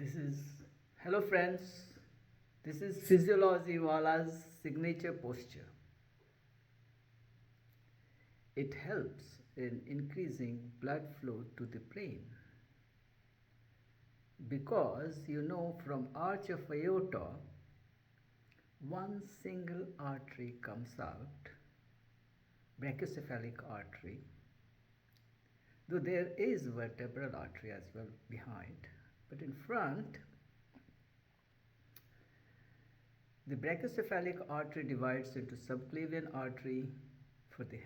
This is, hello friends, this is PhysiologyWalla's signature posture. It helps in increasing blood flow to the brain because from arch of aorta, one single artery comes out, brachiocephalic artery, though there is vertebral artery as well behind, but in front, the brachiocephalic artery divides into subclavian artery for the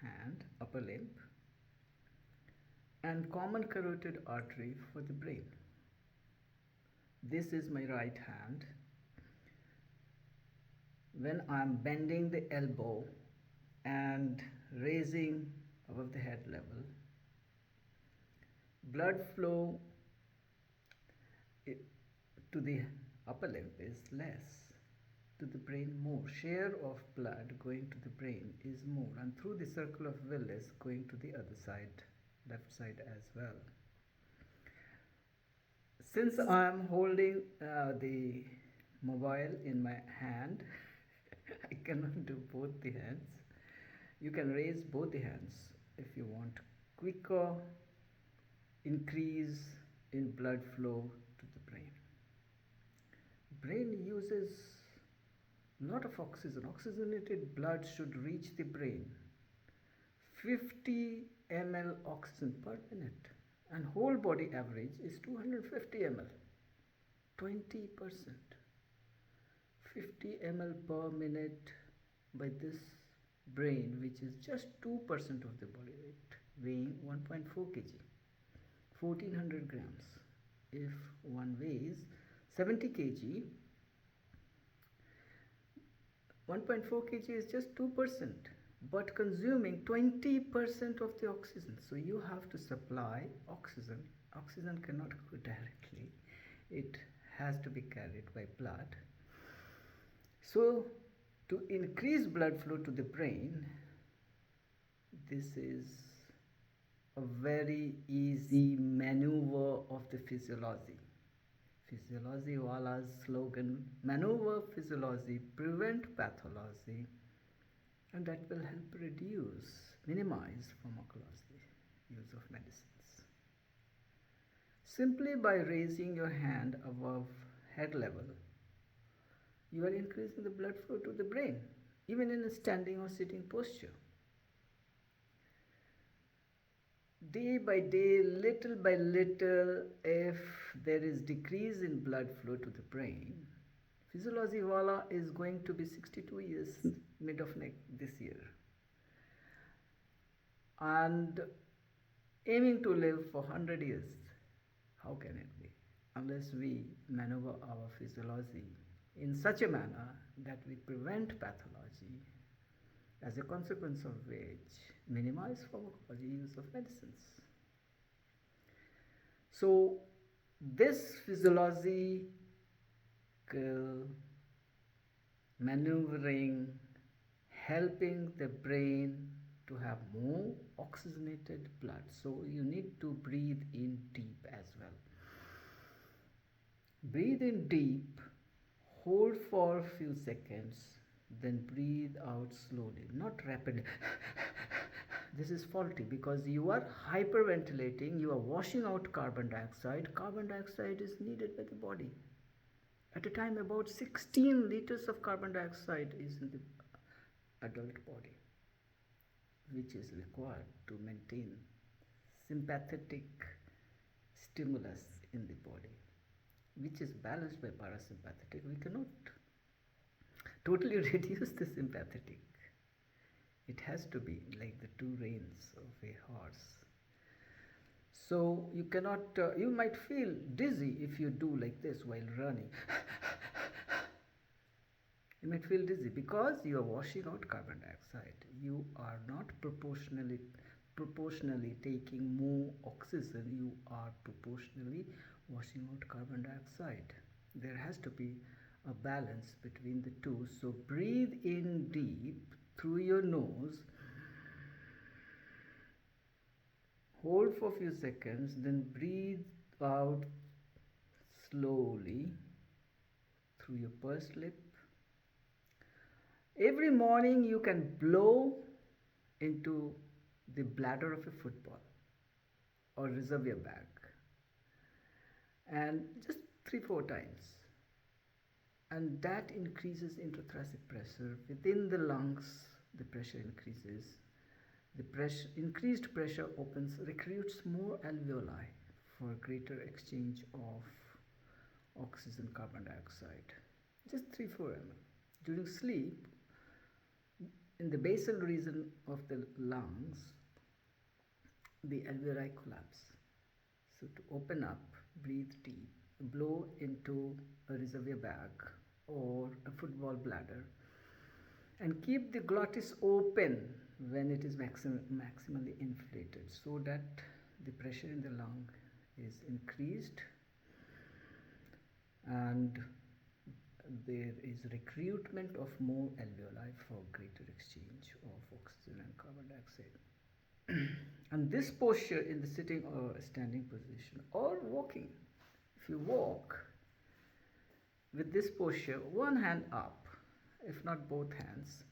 hand, upper limb, and common carotid artery for the brain. This is my right hand. When I am bending the elbow and raising above the head level, blood flow to the upper limb is less, to the brain more. Share of blood going to the brain is more, and through the circle of Willis going to the other side, left side as well. Since I am holding the mobile in my hand, I cannot do both the hands. You can raise both the hands if you want quicker increase in blood flow to the brain. Brain uses a lot of oxygen. Oxygenated blood should reach the brain 50 ml oxygen per minute, and whole body average is 250 ml. 20%, 50 ml per minute by this brain, which is just 2% of the body weight, weighing 1.4 kg, 1400 grams. If one weighs 70 kg, 1.4 kg is just 2%, but consuming 20% of the oxygen. So you have to supply oxygen. Oxygen cannot go directly. It has to be carried by blood. So to increase blood flow to the brain, this is a very easy maneuver of the physiology. PhysiologyWalla's slogan, maneuver physiology, prevent pathology, and that will help minimize pharmacology, use of medicines. Simply by raising your hand above head level, you are increasing the blood flow to the brain, even in a standing or sitting posture. Day by day, little by little, if there is decrease in blood flow to the brain, PhysiologyWalla is going to be 62 years mid of this year, and aiming to live for 100 years. How can it be? Unless we maneuver our physiology in such a manner that we prevent pathology, as a consequence of which minimize pharmacology use of medicines. So this physiological maneuvering, helping the brain to have more oxygenated blood. So you need to breathe in deep as well. Breathe in deep, hold for a few seconds, then breathe out slowly, not rapidly. This is faulty because you are hyperventilating, you are washing out carbon dioxide. Carbon dioxide is needed by the body. At a time, about 16 liters of carbon dioxide is in the adult body, which is required to maintain sympathetic stimulus in the body, which is balanced by parasympathetic. We cannot totally reduce the sympathetic. It has to be like the two reins of a horse. So you cannot, you might feel dizzy if you do like this while running. You might feel dizzy because you are washing out carbon dioxide. You are not proportionally taking more oxygen. You are proportionally washing out carbon dioxide. There has to be a balance between the two. So breathe in deep through your nose, hold for a few seconds, then breathe out slowly through your pursed lip. Every morning you can blow into the bladder of a football or reservoir bag, and just 3-4 times, and that increases intrathoracic pressure within the lungs. The pressure increases. The increased pressure recruits more alveoli for greater exchange of oxygen, carbon dioxide. Just 3-4 ml. During sleep, in the basal region of the lungs, the alveoli collapse. So to open up, breathe deep, blow into a reservoir bag or a football bladder, and keep the glottis open when it is maximally inflated, so that the pressure in the lung is increased and there is recruitment of more alveoli for greater exchange of oxygen and carbon dioxide. And this posture in the sitting or standing position or walking, if you walk with this posture, one hand up, if not both hands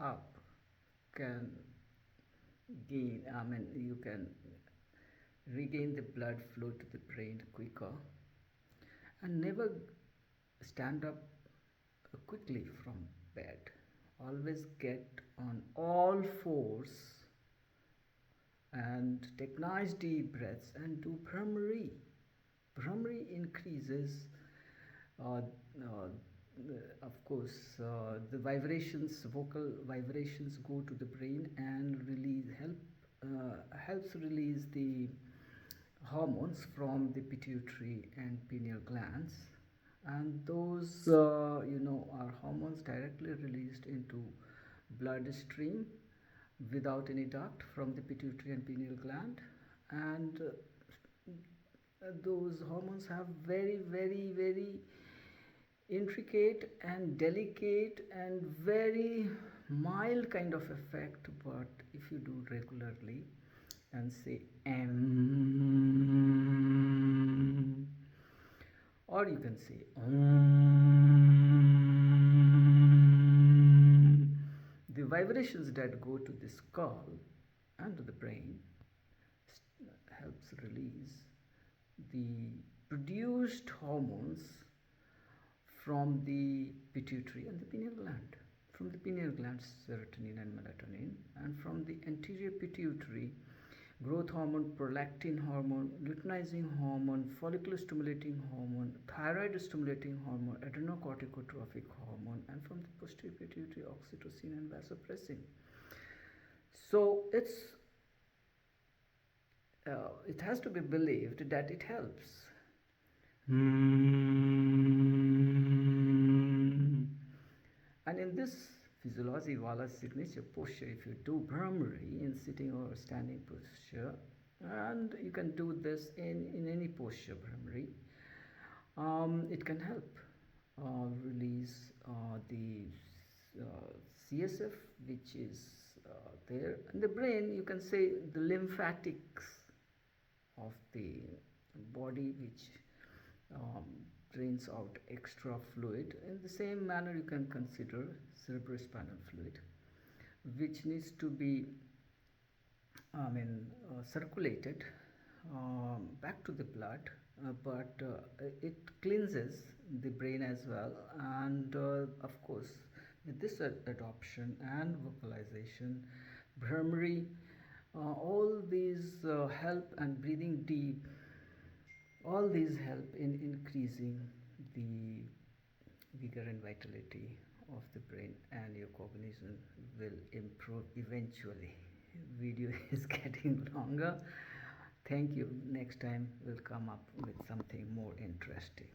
up, can gain, you can regain the blood flow to the brain quicker. And never stand up quickly from bed. Always get on all fours and take nice deep breaths and do Brahmari. Brahmari increases, of course, the vibrations, vocal vibrations go to the brain and helps release the hormones from the pituitary and pineal glands, and those are hormones directly released into bloodstream without any duct from the pituitary and pineal gland. And those hormones have very, very, very intricate and delicate and very mild kind of effect, but if you do regularly and say or you can say the vibrations that go to the skull and to the brain helps release the produced hormones from the pituitary and the pineal gland. From the pineal gland, serotonin and melatonin, and from the anterior pituitary, growth hormone, prolactin hormone, luteinizing hormone, follicle stimulating hormone, thyroid stimulating hormone, adrenocorticotropic hormone, and from the posterior pituitary, oxytocin and vasopressin. So it has to be believed that it helps. And in this PhysiologyWalla's signature posture, if you do Brahmari in sitting or standing posture, and you can do this in any posture Brahmari, it can help release the CSF, which is there in the brain. You can say the lymphatics of the body, which drains out extra fluid. In the same manner, you can consider cerebrospinal fluid, which needs to be circulated back to the blood, but it cleanses the brain as well. And of course, with this adoption and vocalization, Brahmari, all these help, and breathing deep, all these help in increasing the vigor and vitality of the brain, and your cognition will improve eventually. Video is getting longer. Thank you. Next time we'll come up with something more interesting.